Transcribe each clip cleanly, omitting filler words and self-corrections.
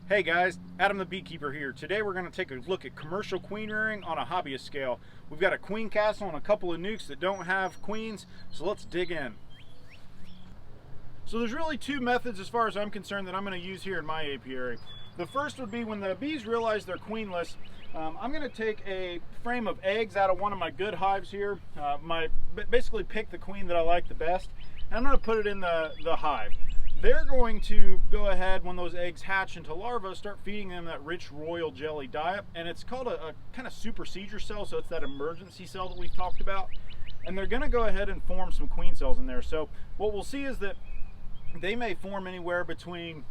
Hey guys, Adam the Beekeeper here. Today we're going to take a look at commercial queen rearing on a hobbyist scale. We've got a queen castle and a couple of nukes that don't have queens, so let's dig in. So there's really two methods as far as I'm concerned that I'm going to use here in my apiary. The first would be when the bees realize they're queenless, I'm going to take a frame of eggs out of one of my good hives here, basically pick the queen that I like the best, and I'm going to put it in the hive. They're going to go ahead, when those eggs hatch into larvae, start feeding them that rich royal jelly diet, and it's called a kind of supersedure cell, so it's that emergency cell that we've talked about, and they're going to go ahead and form some queen cells in there. So what we'll see is that they may form anywhere between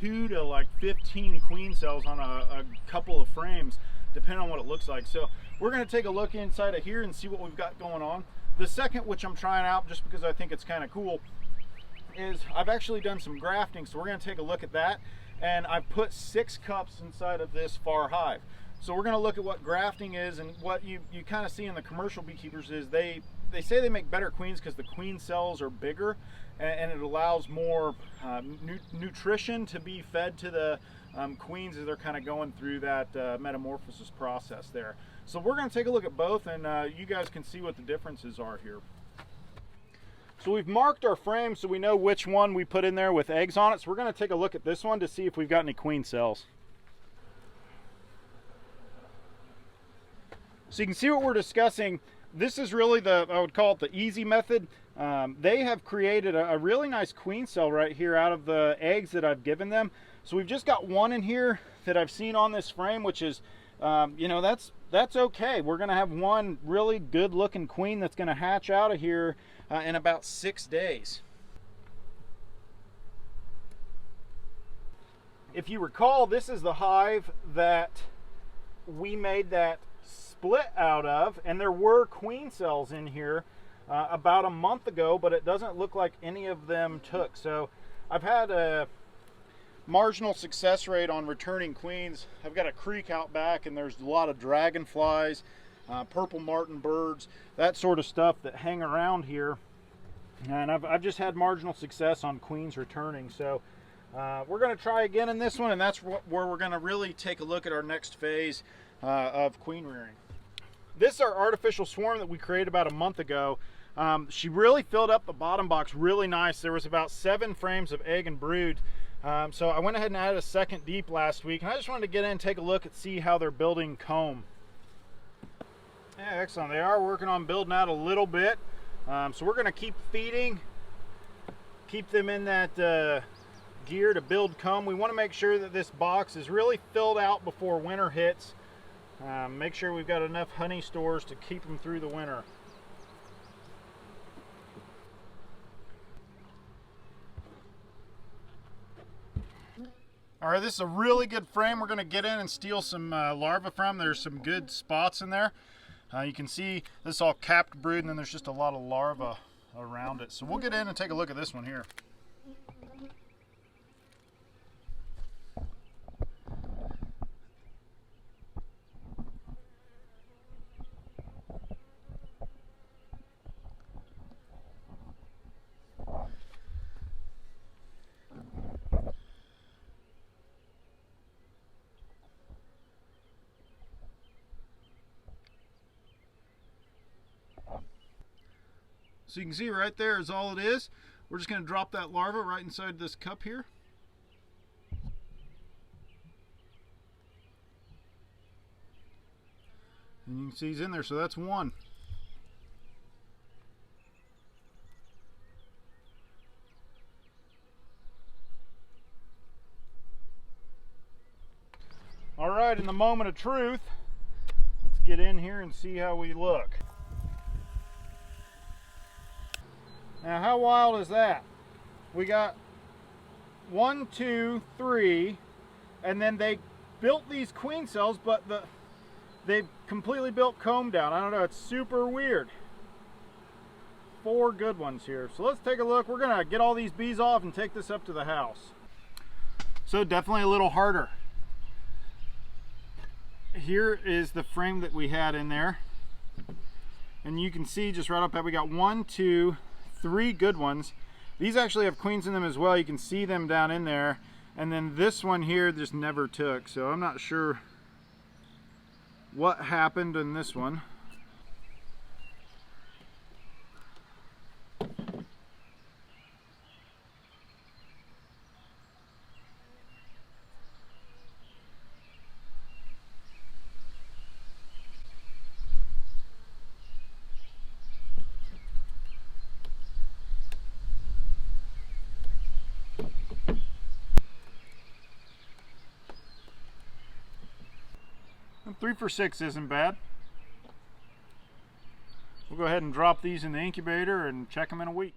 2 to like 15 queen cells on a couple of frames, depending on what it looks like. So we're going to take a look inside of here and see what we've got going on. The second, which I'm trying out just because I think it's kind of cool, is I've actually done some grafting, so we're going to take a look at that. And I've put 6 cups inside of this far hive. So we're going to look at what grafting is, and what you kind of see in the commercial beekeepers is they say they make better queens because the queen cells are bigger, and it allows more nutrition to be fed to the queens as they're kind of going through that metamorphosis process there. So we're going to take a look at both, and you guys can see what the differences are here. So we've marked our frame so we know which one we put in there with eggs on it. So we're going to take a look at this one to see if we've got any queen cells. So you can see what we're discussing. This is really I would call it the easy method. They have created a really nice queen cell right here out of the eggs that I've given them. So we've just got one in here that I've seen on this frame, which is, that's okay. We're going to have one really good looking queen that's going to hatch out of here in about 6 days. If you recall, this is the hive that we made that split out of, and there were queen cells in here about a month ago, but it doesn't look like any of them took. So I've had a marginal success rate on returning queens. I've got a creek out back, and there's a lot of dragonflies, purple martin birds, that sort of stuff that hang around here, and I've just had marginal success on queens returning. So we're going to try again in this one, and that's where we're going to really take a look at our next phase of queen rearing. This is our artificial swarm that we created about a month ago. She really filled up the bottom box really nice. There was about 7 frames of egg and brood. So I went ahead and added a second deep last week, and I just wanted to get in and take a look and see how they're building comb. Yeah, excellent. They are working on building out a little bit. So we're going to keep feeding, keep them in that gear to build comb. We want to make sure that this box is really filled out before winter hits. Make sure we've got enough honey stores to keep them through the winter. All right, this is a really good frame we're going to get in and steal some larvae from. There's some good spots in there. You can see this is all capped brood, and then there's just a lot of larvae around it. So we'll get in and take a look at this one here. So you can see right there is all it is. We're just going to drop that larva right inside this cup here. And you can see he's in there, so that's one. All right, in the moment of truth, let's get in here and see how we look. Now, how wild is that? We got 1, 2, 3, and then they built these queen cells, but they completely built comb down. I don't know, it's super weird. 4 good ones here. So let's take a look. We're gonna get all these bees off and take this up to the house. So definitely a little harder. Here is the frame that we had in there. And you can see just right up there, we got 1, 2, 3 good ones. These actually have queens in them as well. You can see them down in there. And then this one here just never took, so I'm not sure what happened in this one. And 3 for 6 isn't bad. We'll go ahead and drop these in the incubator and check them in a week.